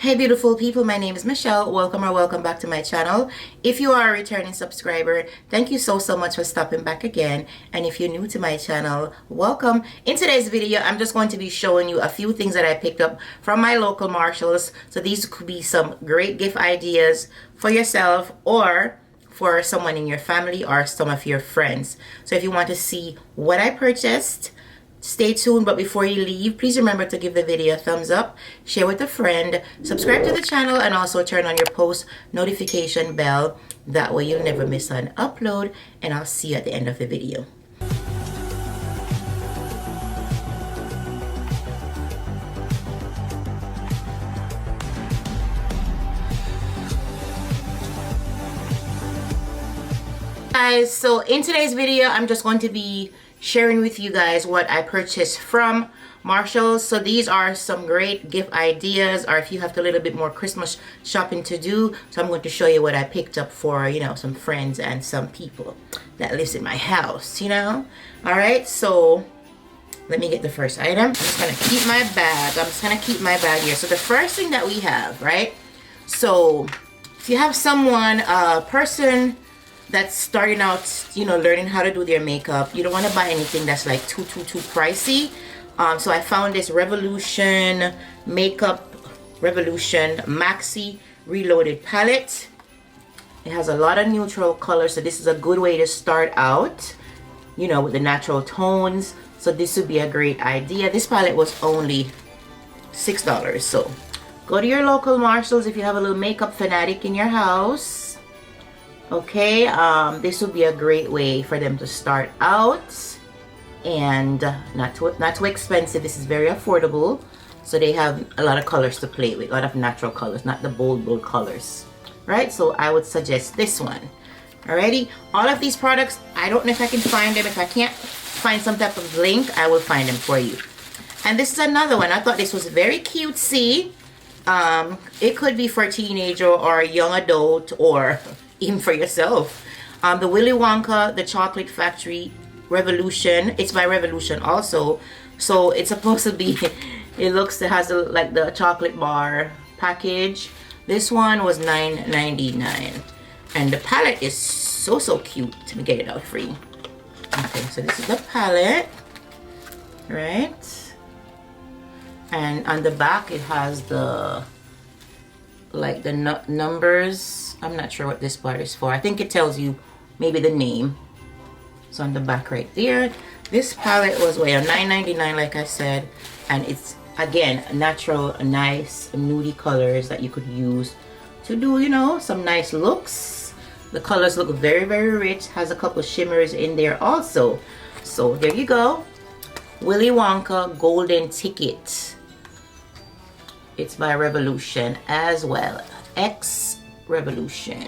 Hey beautiful people, my name is Michelle. Welcome back to my channel. If you are a returning subscriber, thank you so much for stopping back again. And if you're new to my channel, welcome. In today's video, I'm just going to be showing you a few things that I picked up from my local Marshalls. So these could be some great gift ideas for yourself or for someone in your family or some of your friends. So if you want to see what I purchased, stay tuned. But before you leave, please remember to give the video a thumbs up, share with a friend, subscribe to the channel, and also turn on your post notification bell. That way you'll never miss an upload, and I'll see you at the end of the video. Guys, so in today's video, I'm just going to be sharing with you guys what I purchased from Marshalls. So these are some great gift ideas, or if you have a little bit more Christmas shopping to do. So I'm going to show you what I picked up for, you know, some friends and some people that lives in my house, you know. All right, so let me get the first item. I'm just gonna keep my bag. I'm just gonna keep my bag here. So the first thing that we have, right? So if you have someone, a person that's starting out, you know, learning how to do their makeup, you don't want to buy anything that's like too pricey. So I found this Revolution Revolution Maxi Reloaded palette. It has a lot of neutral colors, so this is a good way to start out, you know, with the natural tones. So this would be a great idea. This palette was only $6. So go to your local Marshalls if you have a little makeup fanatic in your house. Okay, this would be a great way for them to start out, and not too expensive. This is very affordable. So they have a lot of colors to play with, a lot of natural colors, not the bold colors, right? So I would suggest this one. Alrighty, all of these products, I don't know if I can find them. If I can't find some type of link, I will find them for you. And this is another one. I thought this was very cutesy. It could be for a teenager or a young adult, or even for yourself. The Willy Wonka, the Chocolate Factory Revolution. It's by Revolution also. So it's supposed to be, it has like the chocolate bar package. This one was $9.99. And the palette is so cute. Let me get it out for you. Okay, so this is the palette. Right? And on the back it has the, like the numbers. I'm not sure what this part is for. I think it tells you maybe the name. So on the back right there. This palette was $9.99 like I said. And it's, again, natural, nice, nudie colors that you could use to do, you know, some nice looks. The colors look very rich. Has a couple shimmers in there also. So there you go. Willy Wonka Golden Ticket. It's by Revolution as well. X Revolution.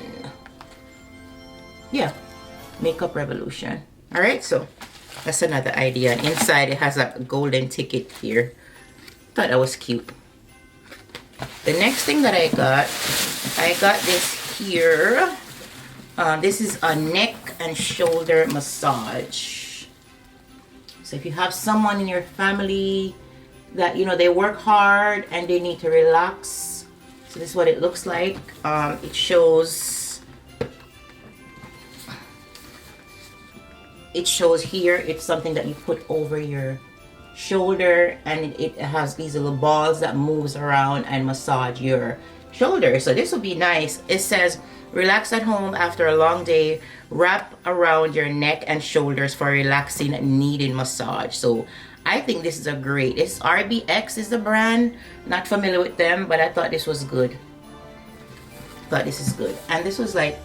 Yeah, Makeup Revolution. All right, so that's another idea. Inside it has a golden ticket here. Thought that was cute. The next thing that I got this here. This is a neck and shoulder massage. So if you have someone in your family that, you know, they work hard and they need to relax, so this is what it looks like. It shows here, it's something that you put over your shoulder, and it has these little balls that moves around and massage your shoulder. So this will be nice. It says, relax at home after a long day. Wrap around your neck and shoulders for relaxing needed massage. So I think this is a great, it's RBX is the brand. Not familiar with them, but I thought this was good. Thought this is good. And this was like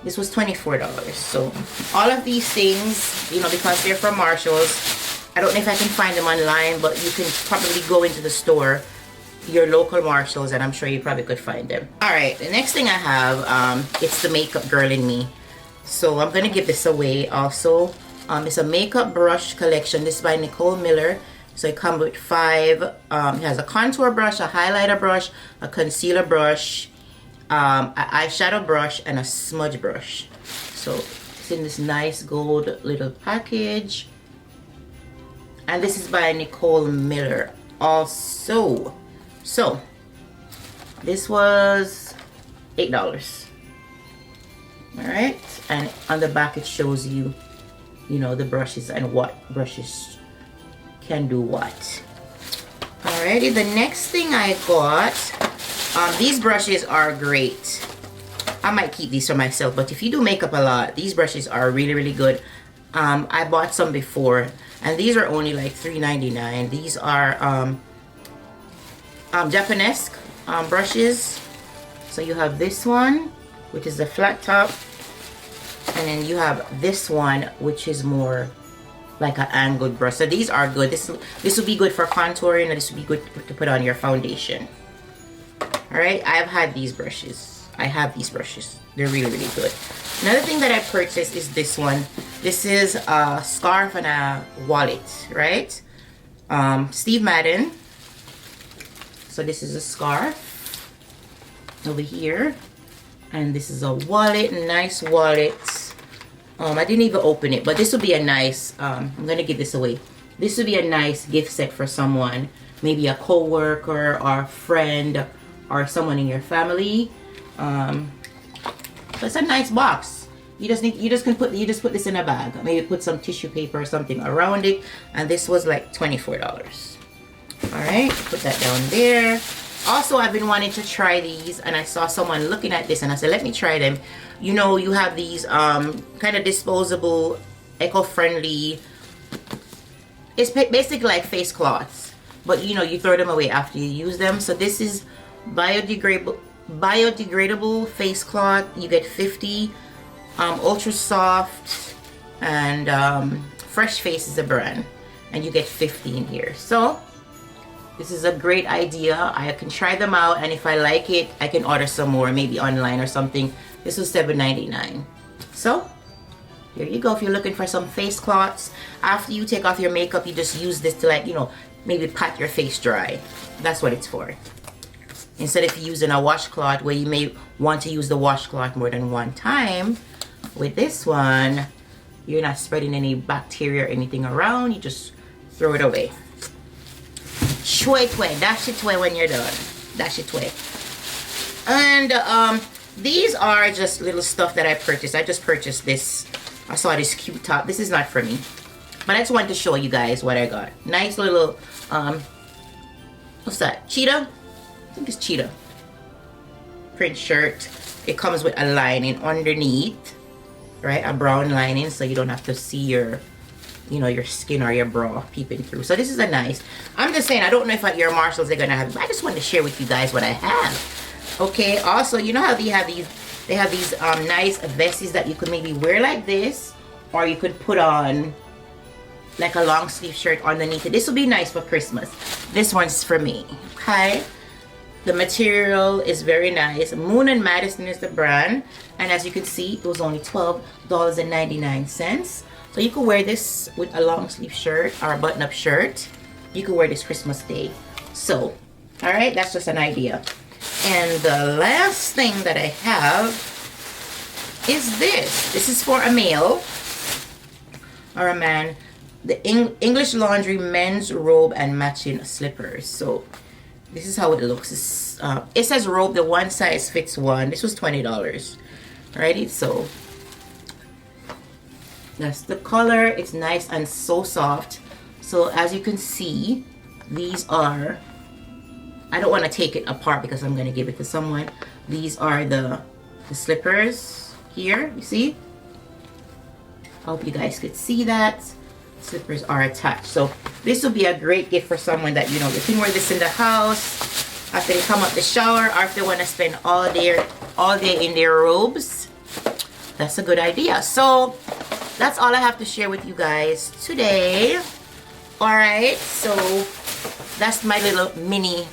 this was $24. So all of these things, you know, because they're from Marshalls, I don't know if I can find them online, but you can probably go into the store, your local Marshalls, and I'm sure you probably could find them. All right, the next thing I have, it's the Makeup Girl in Me. So I'm gonna give this away also. It's a makeup brush collection. This is by Nicole Miller. So it comes with 5. It has a contour brush, a highlighter brush, a concealer brush, an eyeshadow brush, and a smudge brush. So it's in this nice gold little package. And this is by Nicole Miller also. So This was $8. All right, and on the back it shows you, you know, the brushes and what brushes can do what. Alrighty, the next thing I got, these brushes are great. I might keep these for myself, but if you do makeup a lot, these brushes are really, really good. I bought some before, and these are only like $3.99. These are Japanese brushes. So you have this one, which is the flat top, and then you have this one, which is more like an angled brush. So these are good. This will be good for contouring, and this will be good to put on your foundation. All right, I've had these brushes. I have these brushes. They're really, really good. Another thing that I purchased is this one. This is a scarf and a wallet, right? Steve Madden. So this is a scarf over here, and this is a wallet, nice wallet. I didn't even open it, but this would be a nice, I'm gonna give this away. This would be a nice gift set for someone, maybe a co-worker or a friend or someone in your family. So it's a nice box. You just put this in a bag. Maybe put some tissue paper or something around it, and this was like $24. All right, put that down there. Also, I've been wanting to try these, and I saw someone looking at this, and I said, let me try them. You know, you have these kind of disposable, eco-friendly, it's basically like face cloths, but you know, you throw them away after you use them. So this is biodegradable face cloth. You get 50, ultra soft, and Fresh Face is a brand, and you get 50 in here. So this is a great idea. I can try them out, and if I like it, I can order some more, maybe online or something. This was $7.99. So here you go. If you're looking for some face cloths, after you take off your makeup, you just use this to, like, you know, maybe pat your face dry. That's what it's for. Instead of using a washcloth, where you may want to use the washcloth more than one time, with this one, you're not spreading any bacteria or anything around. You just throw it away. Shway tway, dash it away when you're done. Dash it away. And these are just little stuff that I purchased. I just purchased this. I saw this cute top. This is not for me, but I just wanted to show you guys what I got. Nice little what's that? Cheetah? I think it's cheetah print shirt. It comes with a lining underneath, right? A brown lining, so you don't have to see your, you know, your skin or your bra peeping through. So this is a nice, I'm just saying, I don't know if at your Marshalls they're gonna have it, but I just wanted to share with you guys what I have. Okay, also, you know how they have these nice vesties that you could maybe wear like this, or you could put on like a long sleeve shirt underneath it. This will be nice for Christmas. This one's for me. Okay, the material is very nice. Moon and Madison is the brand, and as you can see, it was only $12.99. So you could wear this with a long sleeve shirt or a button-up shirt. You could wear this Christmas Day. So, all right, that's just an idea. And the last thing that I have is this. This is for a male or a man. The English Laundry men's robe and matching slippers. So this is how it looks. It says robe, the one size fits one. This was $20. Alrighty, so that's the color. It's nice and so soft. So as you can see, these are, I don't want to take it apart because I'm going to give it to someone. These are the slippers here, you see? I hope you guys could see that. Slippers are attached. So this will be a great gift for someone that, you know, they can wear this in the house after they come up the shower, or if they want to spend all day in their robes. That's a good idea. So that's all I have to share with you guys today. All right, so that's my little mini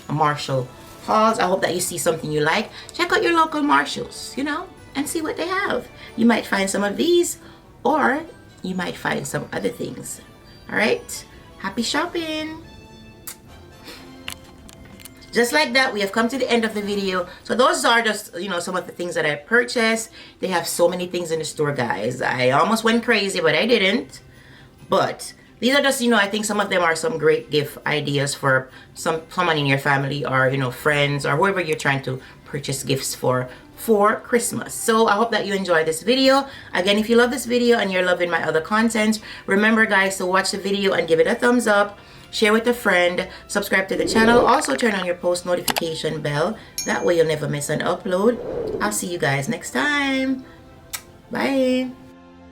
Marshall hauls. I hope that you see something you like. Check out your local Marshalls, you know, and see what they have. You might find some of these, or you might find some other things. All right, happy shopping. Just like that, we have come to the end of the video. So those are just, you know, some of the things that I purchased. They have so many things in the store, guys. I almost went crazy, but I didn't. But These are just, you know, I think some of them are some great gift ideas for someone in your family, or, you know, friends, or whoever you're trying to purchase gifts for Christmas. So I hope that you enjoyed this video. Again, if you love this video and you're loving my other content, remember guys to watch the video and give it a thumbs up, share with a friend, subscribe to the channel, also turn on your post notification bell. That way you'll never miss an upload. I'll see you guys next time. Bye.